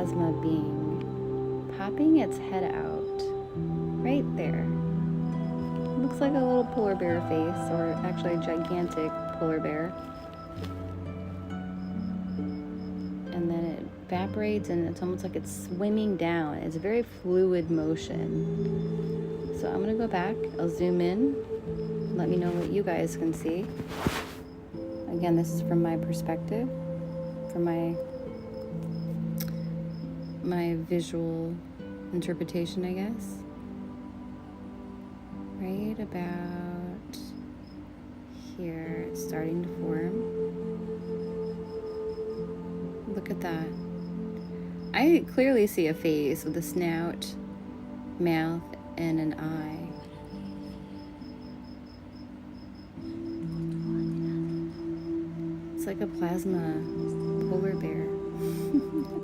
plasma being popping its head out right there. Looks like a little polar bear face, or actually a gigantic polar bear. And then it evaporates and it's almost like it's swimming down. It's a very fluid motion. So I'm gonna go back, I'll zoom in, let me know what you guys can see. Again, this is from my perspective, from my visual interpretation, I guess. Right about here, it's starting to form. Look at that. I clearly see a face with a snout, mouth, and an eye. It's like a plasma polar bear.